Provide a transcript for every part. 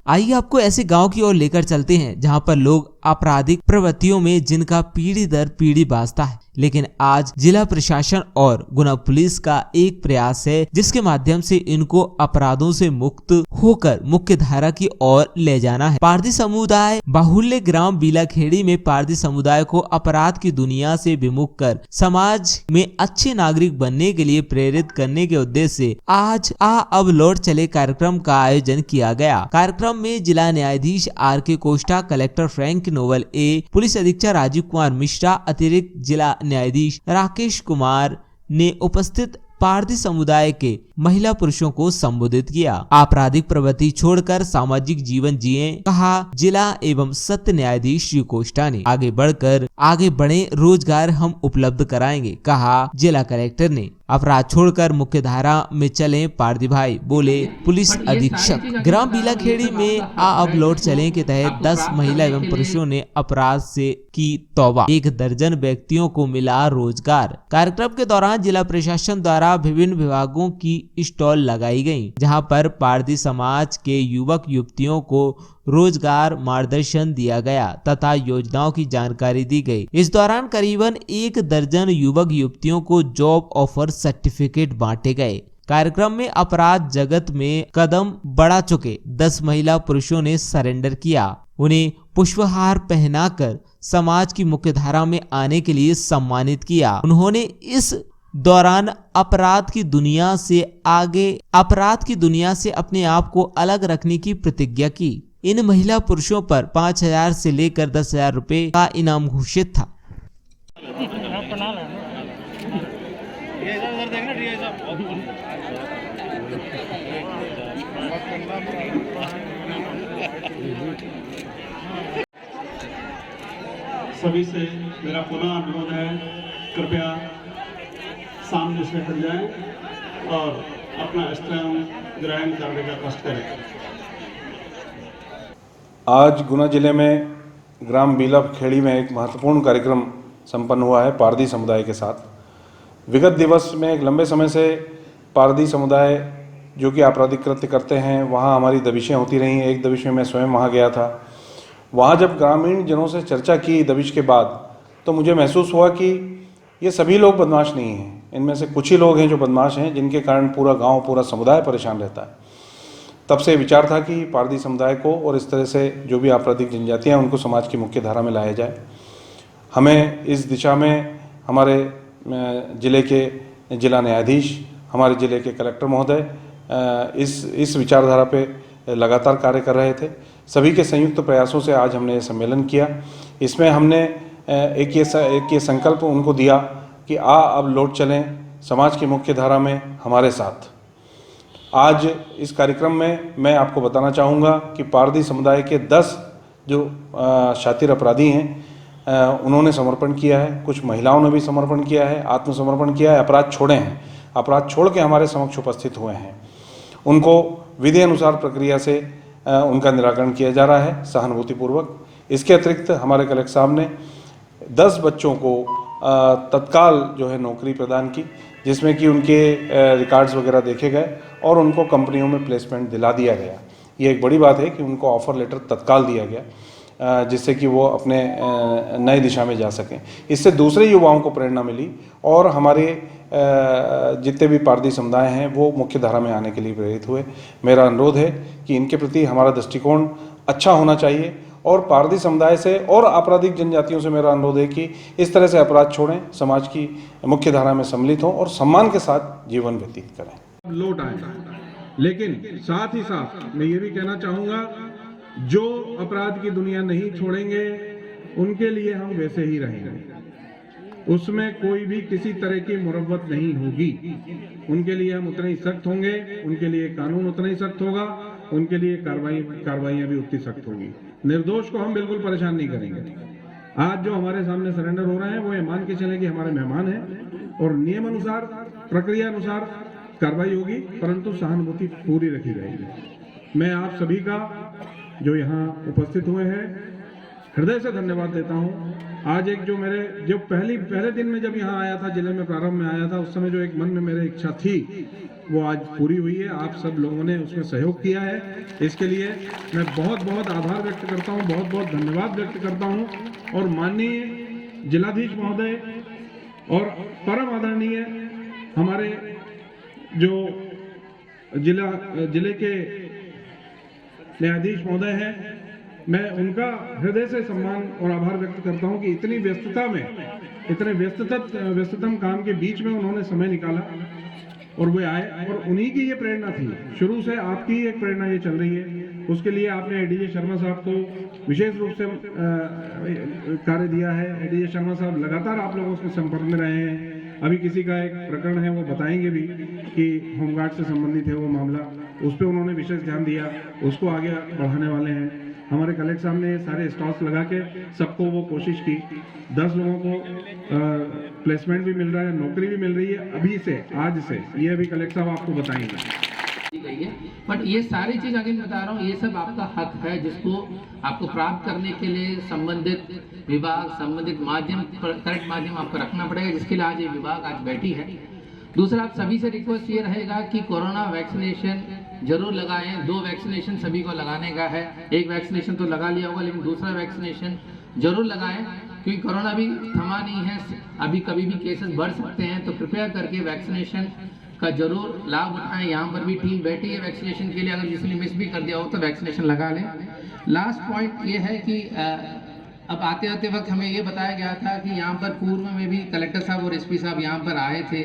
आइए आपको ऐसे गांव की ओर लेकर चलते हैं जहां पर लोग आपराधिक प्रवृत्तियों में जिनका पीढ़ी दर पीढ़ी वास्ता है, लेकिन आज जिला प्रशासन और गुना पुलिस का एक प्रयास है जिसके माध्यम से इनको अपराधों से मुक्त होकर मुख्य धारा की ओर ले जाना है। पारधी समुदाय बाहुल्य ग्राम बीलाखेड़ी में पारधी समुदाय को अपराध की दुनिया से विमुख कर समाज में अच्छे नागरिक बनने के लिए प्रेरित करने के उद्देश्य से आज अब लौट चले कार्यक्रम का आयोजन किया गया। कार्यक्रम में जिला न्यायाधीश आर.के. कोष्टा, कलेक्टर फ्रैंक नोवल ए, पुलिस अधीक्षक राजीव कुमार मिश्रा, अतिरिक्त जिला न्यायाधीश राकेश कुमार ने उपस्थित पारधी समुदाय के महिला पुरुषों को संबोधित किया। आपराधिक प्रवृत्ति छोड़कर सामाजिक जीवन जिए, कहा जिला एवं सत्य न्यायाधीश श्री कोष्टा ने। आगे बढ़े, रोजगार हम उपलब्ध कराएंगे, कहा जिला कलेक्टर ने। अपराध छोड़कर मुख्य धारा में चलें पारधी भाई, बोले पुलिस अधीक्षक। ग्राम बीलाखेड़ी में अब लौट चलें के तहत 10 महिला एवं पुरुषों ने अपराध से की तौबा। 1 दर्जन व्यक्तियों को मिला रोजगार। कार्यक्रम के दौरान जिला प्रशासन द्वारा विभिन्न विभागों की स्टॉल लगाई गयी, जहां पर पारधी समाज के युवक युवतियों को रोजगार मार्गदर्शन दिया गया तथा योजनाओं की जानकारी दी गई। इस दौरान करीबन 1 दर्जन युवक युवतियों को जॉब ऑफर सर्टिफिकेट बांटे गए। कार्यक्रम में अपराध जगत में कदम बढ़ा चुके 10 महिला पुरुषों ने सरेंडर किया। उन्हें पुष्पहार पहनाकर समाज की मुख्य धारा में आने के लिए सम्मानित किया। उन्होंने इस दौरान अपराध की दुनिया से अपने आप को अलग रखने की प्रतिज्ञा की। इन महिला पुरुषों पर 5,000 से लेकर 10,000 रुपए का इनाम घोषित था। सभी से मेरा पुनः अनुरोध है, कृपया सामने से हट जाएं और अपना स्थान ग्रहण करने का कष्ट करें। आज गुना जिले में ग्राम बीलाखेड़ी में एक महत्वपूर्ण कार्यक्रम संपन्न हुआ है पारधी समुदाय के साथ। विगत दिवस में एक लंबे समय से पारधी समुदाय जो कि आपराधिक कृत्य करते हैं, वहाँ हमारी दबिशें होती रही। एक दबिश में मैं स्वयं वहाँ गया था। वहाँ जब ग्रामीण जनों से चर्चा की दबिश के बाद, तो मुझे महसूस हुआ कि ये सभी लोग बदमाश नहीं हैं। इनमें से कुछ ही लोग हैं जो बदमाश हैं, जिनके कारण पूरा गांव, पूरा समुदाय परेशान रहता है। तब से विचार था कि पारधी समुदाय को और इस तरह से जो भी आपराधिक जनजातियाँ हैं उनको समाज की मुख्य धारा में लाया जाए। हमें इस दिशा में हमारे जिले के जिला न्यायाधीश, हमारे जिले के कलेक्टर महोदय इस विचारधारा पे लगातार कार्य कर रहे थे। सभी के संयुक्त प्रयासों से आज हमने ये सम्मेलन किया। इसमें हमने एक ये संकल्प उनको दिया कि अब लौट चलें समाज की मुख्य धारा में हमारे साथ। आज इस कार्यक्रम में मैं आपको बताना चाहूँगा कि पारधी समुदाय के 10 जो शातिर अपराधी हैं उन्होंने समर्पण किया है। कुछ महिलाओं ने भी समर्पण किया है, आत्मसमर्पण किया है, अपराध छोड़े हैं, अपराध छोड़ के हमारे समक्ष उपस्थित हुए हैं। उनको विधि अनुसार प्रक्रिया से उनका निराकरण किया जा रहा है सहानुभूतिपूर्वक। इसके अतिरिक्त हमारे कलेक्टर साहब ने 10 बच्चों को तत्काल जो है नौकरी प्रदान की, जिसमें कि उनके रिकॉर्ड्स वगैरह देखे गए और उनको कंपनियों में प्लेसमेंट दिला दिया गया। ये एक बड़ी बात है कि उनको ऑफ़र लेटर तत्काल दिया गया, जिससे कि वो अपने नई दिशा में जा सकें। इससे दूसरे युवाओं को प्रेरणा मिली और हमारे जितने भी पारधी समुदाय हैं वो मुख्य धारा में आने के लिए प्रेरित हुए। मेरा अनुरोध है कि इनके प्रति हमारा दृष्टिकोण अच्छा होना चाहिए और पारधी समुदाय से और आपराधिक जनजातियों से मेरा अनुरोध है कि इस तरह से अपराध छोड़ें, समाज की मुख्य धारा में सम्मिलित हों और सम्मान के साथ जीवन व्यतीत करें। लौट आए, लेकिन साथ ही साथ मैं ये भी कहना चाहूँगा, जो अपराध की दुनिया नहीं छोड़ेंगे उनके लिए हम वैसे ही रहेंगे। उसमें कोई भी किसी तरह की मुरव्वत नहीं होगी। उनके लिए हम उतने ही सख्त होंगे, उनके लिए कानून उतना ही सख्त होगा, उनके लिए कार्रवाइयाँ भी उतनी सख्त होगी। निर्दोष को हम बिल्कुल परेशान नहीं करेंगे। आज जो हमारे सामने सरेंडर हो रहे हैं वो ये मान के चलें कि हमारे मेहमान हैं और नियम अनुसार, प्रक्रिया अनुसार कार्रवाई होगी, परंतु सहानुभूति पूरी रखी जाएगी। मैं आप सभी का जो यहाँ उपस्थित हुए हैं हृदय से धन्यवाद देता हूँ। आज एक जो पहले दिन में जब यहाँ आया था, जिले में प्रारंभ में आया था, उस समय जो एक मन में मेरे इच्छा थी वो आज पूरी हुई है। आप सब लोगों ने उसमें सहयोग किया है, इसके लिए मैं बहुत बहुत आभार व्यक्त करता हूँ, बहुत बहुत धन्यवाद व्यक्त करता हूँ। और माननीय जिलाधीश महोदय और परम आदरणीय हमारे जो जिले के न्यायाधीश महोदय हैं, मैं उनका हृदय से सम्मान और आभार व्यक्त करता हूं कि इतनी व्यस्तता में, इतने व्यस्ततम काम के बीच में उन्होंने समय निकाला और वे आए। और उन्हीं की ये प्रेरणा थी, शुरू से आपकी एक प्रेरणा ये चल रही है। उसके लिए आपने एडीजे शर्मा साहब को विशेष रूप से कार्य दिया है। एडीजे शर्मा साहब लगातार आप लोगों के संपर्क में रहे हैं। अभी किसी का एक प्रकरण है, वो बताएंगे भी कि होमगार्ड से संबंधित है वो मामला, उस पर उन्होंने विशेष ध्यान दिया, उसको आगे बढ़ाने वाले हैं। हमारे कलेक्टर साहब ने सारे स्टॉल्स लगा के सबको वो कोशिश की, 10 लोगों को प्लेसमेंट भी मिल रहा है, नौकरी भी मिल रही है अभी से, आज से। ये अभी कलेक्टर साहब आपको बताएंगे। बट ये सारी चीज़ आगे मैं बता रहा हूँ, ये सब आपका हक है जिसको आपको प्राप्त करने के लिए संबंधित विभाग, संबंधित माध्यम, करेक्ट माध्यम आपको रखना पड़ेगा, जिसके लिए आज ये विभाग आज बैठी है। दूसरा, आप सभी से रिक्वेस्ट ये रहेगा कि कोरोना वैक्सीनेशन जरूर लगाएं। 2 वैक्सीनेशन सभी को लगाने का है। एक वैक्सीनेशन तो लगा लिया होगा, लेकिन दूसरा वैक्सीनेशन जरूर लगाएं, क्योंकि कोरोना अभी थमा नहीं है, अभी कभी भी केसेस बढ़ सकते हैं। तो कृपया करके वैक्सीनेशन का जरूर लाभ उठाएं। यहाँ पर भी टीम बैठी है वैक्सीनेशन के लिए, अगर किसी ने मिस भी कर दिया हो तो वैक्सीनेशन लगा लें। लास्ट पॉइंट ये है कि अब आते आते वक्त हमें ये बताया गया था कि यहाँ पर पूर्व में भी कलेक्टर साहब और एसपी साहब यहाँ पर आए थे,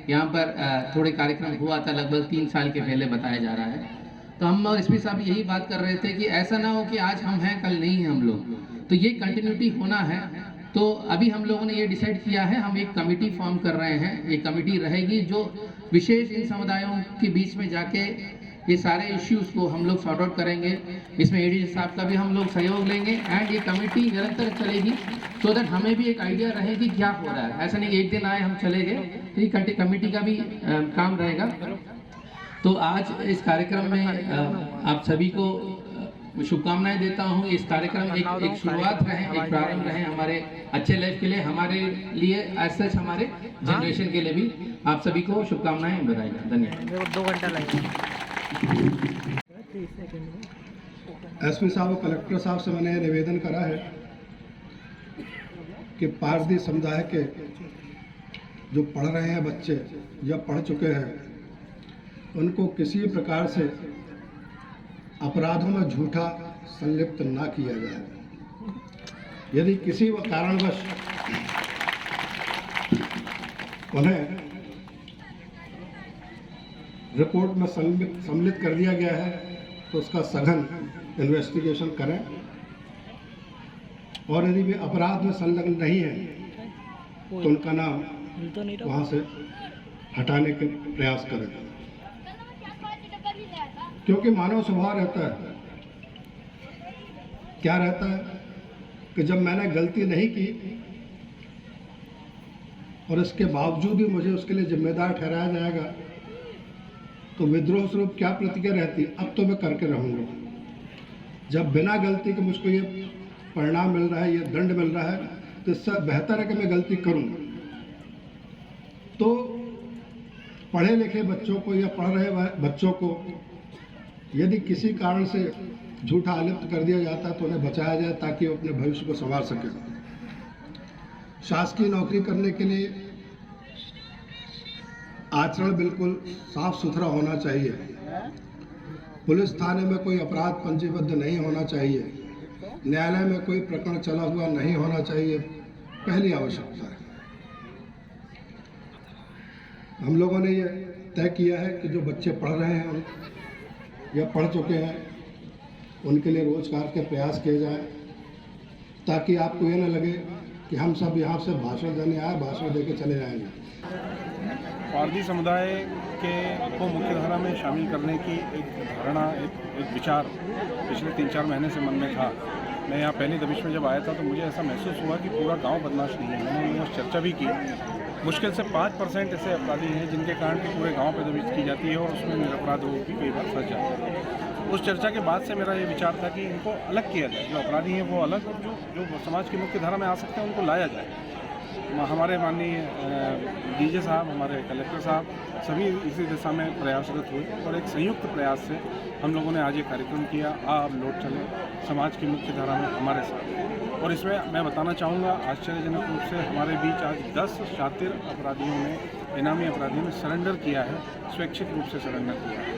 यहाँ पर थोड़े कार्यक्रम हुआ था, लगभग 3 साल के पहले बताया जा रहा है। तो हम और एसपी साहब यही बात कर रहे थे कि ऐसा ना हो कि आज हम हैं कल नहीं हैं हम लोग, तो ये कंटिन्यूटी होना है। तो अभी हम लोगों ने ये डिसाइड किया है, हम एक कमेटी फॉर्म कर रहे हैं। एक कमेटी रहेगी जो विशेष इन समुदायों के बीच में जाके ये सारे इश्यूज को हम लोग सॉर्ट आउट करेंगे। इसमें एडीजी साहब का भी हम लोग सहयोग लेंगे एंड ये कमेटी निरंतर चलेगी, सो दैट हमें भी एक आइडिया रहे कि क्या हो रहा है। ऐसा नहीं कि एक दिन आए हम चले गए, तो ये कमेटी का भी काम रहेगा। तो आज इस कार्यक्रम में आप सभी को शुभकामनाएं देता हूं। इस कार्यक्रम एक शुरुआत रहे, एक प्रारंभ रहे हमारे अच्छे लाइफ के लिए, हमारे लिए एज सच, हमारे जनरेशन के लिए भी। आप सभी को शुभकामनाएं, बधाई, धन्यवाद। 2 घंटा लगेगा। एसपी साहब और कलेक्टर साहब से मैंने निवेदन करा है कि पारदी समुदाय के जो पढ़ रहे हैं बच्चे या पढ़ चुके हैं, उनको किसी प्रकार से अपराधों में झूठा संलिप्त ना किया जाए। यदि किसी कारणवश उन्हें रिपोर्ट में सम्मिलित कर दिया गया है तो उसका सघन इन्वेस्टिगेशन करें, और यदि वे अपराध में संलग्न नहीं है तो उनका नाम वहाँ से हटाने के प्रयास करें। क्योंकि मानव स्वभाव रहता है, क्या रहता है कि जब मैंने गलती नहीं की और इसके बावजूद भी मुझे उसके लिए जिम्मेदार ठहराया जाएगा तो विद्रोह स्वरूप क्या प्रतिक्रिया रहती, अब तो मैं करके रहूँगा। जब बिना गलती के मुझको ये परिणाम मिल रहा है, ये दंड मिल रहा है, तो इससे बेहतर है कि मैं गलती करूँ। तो पढ़े लिखे बच्चों को या पढ़ रहे बच्चों को यदि किसी कारण से झूठा आलिप्त कर दिया जाता है तो उन्हें बचाया जाए ताकि वो अपने भविष्य को संवार सके। शासकीय नौकरी करने के लिए आचरण बिल्कुल साफ सुथरा होना चाहिए। पुलिस थाने में कोई अपराध पंजीबद्ध नहीं होना चाहिए। न्यायालय में कोई प्रकरण चला हुआ नहीं होना चाहिए, पहली आवश्यकता है। हम लोगों ने ये तय किया है कि जो बच्चे पढ़ रहे हैं या पढ़ चुके हैं उनके लिए रोजगार के प्रयास किए जाए, ताकि आपको ये न लगे कि हम सब यहाँ से भाषण देने आए, भाषण दे के चले जाएंगे। पारदी समुदाय को मुख्यधारा में शामिल करने की एक धारणा, एक विचार पिछले 3-4 महीने से मन में था। मैं यहाँ पहली दबिश में जब आया था तो मुझे ऐसा महसूस हुआ कि पूरा गांव बदमाश नहीं है। मैंने उस चर्चा भी की, मुश्किल से 5% ऐसे अपराधी हैं जिनके कारण पूरे गांव पर दबिश की जाती है और उसमें निरपराध लोग भी कई बार फंस जाते हैं। उस चर्चा के बाद से मेरा ये विचार था कि इनको अलग किया जाए, जो अपराधी हैं वो अलग, और जो समाज की मुख्य धारा में आ सकते हैं उनको लाया जाए। हमारे माननीय डीजे साहब, हमारे कलेक्टर साहब सभी इसी दिशा में प्रयासरत हुए और एक संयुक्त प्रयास से हम लोगों ने आज ये कार्यक्रम किया, अब लौट चले समाज की मुख्य धारा में हमारे साथ। और इसमें मैं बताना चाहूँगा, आश्चर्यजनक रूप से हमारे बीच आज 10 शातिर अपराधियों ने, इनामी अपराधियों ने सरेंडर किया है, स्वैच्छिक रूप से सरेंडर किया है।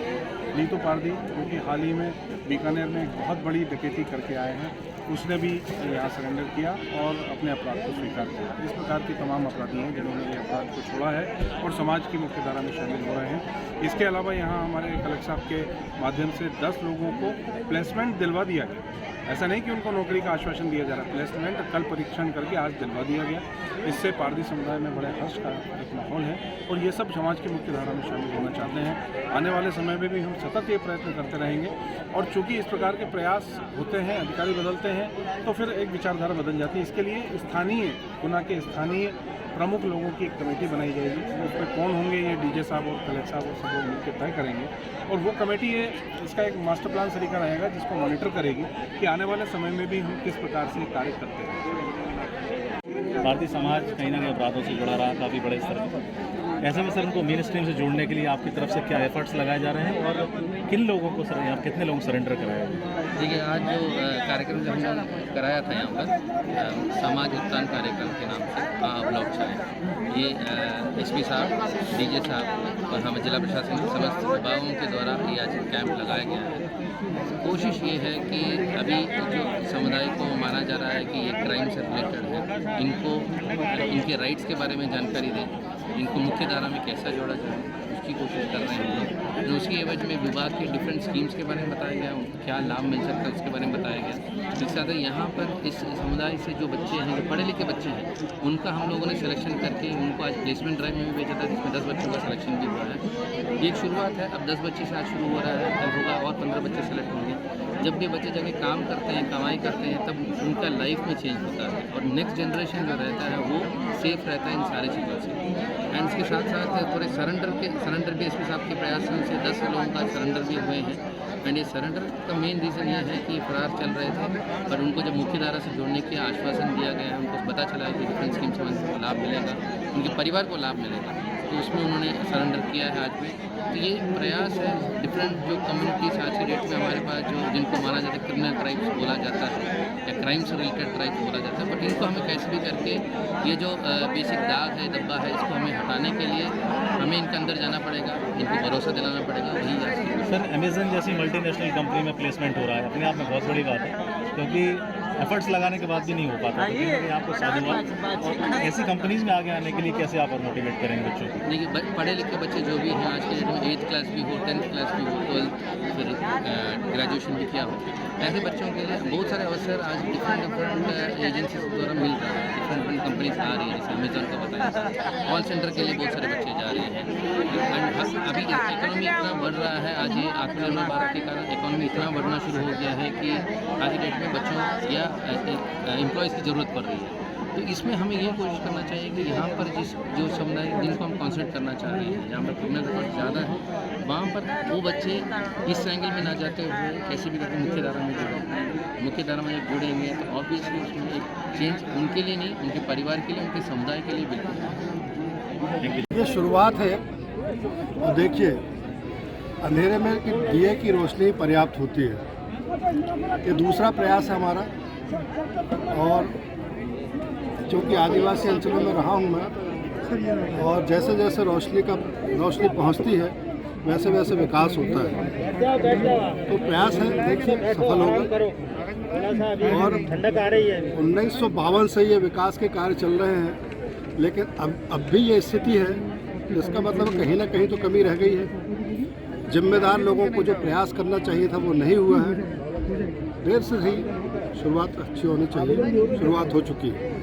नीतू पारदी, क्योंकि हाल ही में बीकानेर में एक बहुत बड़ी डकैती करके आए हैं, उसने भी यहाँ सरेंडर किया और अपने अपराध को स्वीकार किया। इस प्रकार के तमाम अपराधी हैं जिन्होंने ये अपराध को छोड़ा है और समाज की मुख्य धारा में शामिल हो रहे हैं। इसके अलावा यहाँ हमारे कलेक्टर साहब के माध्यम से 10 लोगों को प्लेसमेंट दिलवा दिया गया। ऐसा नहीं कि उनको नौकरी का आश्वासन दिया जा रहा है, प्लेसमेंट कल परीक्षण करके आज दिलवा दिया गया। इससे पारदी समुदाय में बड़े हर्ष का एक माहौल है और ये सब समाज की मुख्य धारा में शामिल होना चाहते हैं। आने वाले समय में भी हम सतत ये प्रयत्न करते रहेंगे और चूँकि इस प्रकार के प्रयास होते हैं, अधिकारी बदलते हैं, तो फिर एक विचारधारा बदल जाती है। इसके लिए स्थानीय गुना के स्थानीय प्रमुख लोगों की एक कमेटी बनाई जाएगी। उसमें कौन होंगे, ये डीजे साहब और कलेक्टर साहब और सब लोग मिलकर तय करेंगे और वो कमेटी ये इसका एक मास्टर प्लान तरीका रहेगा जिसको मॉनिटर करेगी कि आने वाले समय में भी हम किस प्रकार से कार्य करते हैं। भारतीय समाज कहीं ना कहीं अपराधों से जुड़ा रहा काफ़ी बड़े स्तर पर। ऐसे में सर उनको मेन स्ट्रीम से जोड़ने के लिए आपकी तरफ से क्या एफर्ट्स लगाए जा रहे हैं और किन लोगों को सर, यहाँ कितने लोग सरेंडर कराए? देखिए, आज जो कार्यक्रम जो हमने कराया था यहाँ पर समाज उत्थान कार्यक्रम के नाम से ब्लॉक चाहे, ये एसपी साहब, डीजे साहब और हमें जिला प्रशासन के समस्त विभागों के द्वारा ये आज कैंप लगाया गया है। कोशिश ये है कि अभी जो समुदाय को माना जा रहा है कि ये क्राइम से रिलेटेड है, इनको इनके राइट्स के बारे में जानकारी दें, इनको मुख्य धारा में कैसा जोड़ा जाए उसकी कोशिश कर रहे हैं हम लोग। और उसकी एवज में विभाग के डिफरेंट स्कीम्स के बारे में बताया गया, उनको क्या लाभ मिल सकता है उसके बारे में बताया गया। इसके साथ यहाँ पर इस समुदाय से जो बच्चे हैं, जो पढ़े लिखे बच्चे हैं, उनका हम लोगों ने सिलेक्शन करके उनको आज प्लेसमेंट ड्राइव में भी भेजा था, जिसमें 10 बच्चों का सिलेक्शन भी हुआ है। ये एक शुरुआत है, अब 10 बच्चे से आज शुरू हो रहा है, कल होगा और 15 बच्चे सेलेक्ट होंगे। जब भी बच्चे जाके काम करते हैं, कमाई करते हैं, तब उनका लाइफ में चेंज होता है और नेक्स्ट जनरेशन जो रहता है वो सेफ रहता है इन सारी चीज़ों से। एंड इसके साथ साथ थोड़े सरेंडर भी एसपी साहब के प्रयास से 10 लोगों का सरेंडर भी हुए हैं। एंड ये सरेंडर का मेन रीज़न ये है कि फरार चल रहे थे पर उनको जब मुख्य धारा से जोड़ने के आश्वासन दिया गया है, उनको पता चला है कि डिफरेंट स्कीम से उनको लाभ मिलेगा, उनके परिवार को लाभ मिलेगा, तो उसमें उन्होंने सरेंडर किया है आज में। तो ये प्रयास है डिफरेंट जो कम्युनिटीज़ आज की डेट में हमारे पास जो जिनको माना जाता है क्रिमिनल ट्राइब्स बोला जाता है या क्राइम से रिलेटेड ट्राइब्स बोला जाता है, बट इनको हमें कैसे भी करके ये जो बेसिक दाग है, दब्बा है, इसको हमें हटाने के लिए हमें इनके अंदर जाना पड़ेगा, इनको भरोसा दिलाना पड़ेगा। वही आज सर, अमेजन जैसी मल्टीनेशनल कंपनी में प्लेसमेंट हो रहा है, अपने आप में बहुत बड़ी बात है, क्योंकि एफर्ट्स लगाने के बाद भी नहीं हो पाता। तो आपको साधुवाद और ऐसी कंपनीज में आगे आने के लिए कैसे आप मोटिवेट करेंगे बच्चों को? देखिए, पढ़े लिखे बच्चे जो भी हैं आज के डेट में 8th क्लास भी हो, 10th क्लास भी हो, 12th फिर ग्रेजुएशन भी किया हो, ऐसे बच्चों के लिए बहुत सारे अवसर आज डिफरेंट एजेंसीज द्वारा मिल रहा है। डिफरेंट कंपनीज आ रही है, जैसे अमेजन का बताया, कॉल सेंटर के लिए बहुत सारे बच्चे जा रहे हैं। एंड अभी इकोनॉमी इतना बढ़ रहा है, आज ये आत्मनिर्भर भारत के कारण इकोनॉमी इतना बढ़ना शुरू हो गया है कि आज की डेट में बच्चों या एम्प्लॉयज़ की ज़रूरत पड़ रही है। तो इसमें हमें ये कोशिश करना चाहिए कि यहाँ पर जो समुदाय जिनको हम कॉन्सेंट्रेट करना चाह रहे हैं, जहाँ पर क्रिमिनल रिकॉर्ड ज़्यादा है, वहाँ पर वो बच्चे इस एंगल में ना जाते हुए कैसे भी करके मुख्य धारा में जुड़े। मुख्य धारा में जब जुड़ेंगे तो ऑब्वियसली उसमें एक चेंज उनके लिए नहीं, उनके परिवार के लिए, उनके समुदाय के लिए बिल्कुल। ये शुरुआत है और देखिए, अंधेरे में दिए की रोशनी पर्याप्त होती है। ये दूसरा प्रयास है हमारा और क्योंकि आदिवासी अंचलों में रहा हूँ मैं, और जैसे जैसे रोशनी पहुँचती है वैसे वैसे विकास होता है। तो प्रयास है, देखिए सफल होगा। और 1952 से ये विकास के कार्य चल रहे हैं, लेकिन अब भी ये स्थिति है, इसका मतलब कहीं ना कहीं तो कमी रह गई है। जिम्मेदार लोगों को जो प्रयास करना चाहिए था वो नहीं हुआ है। देर से ही शुरुआत अच्छी होनी चाहिए, शुरुआत हो चुकी है।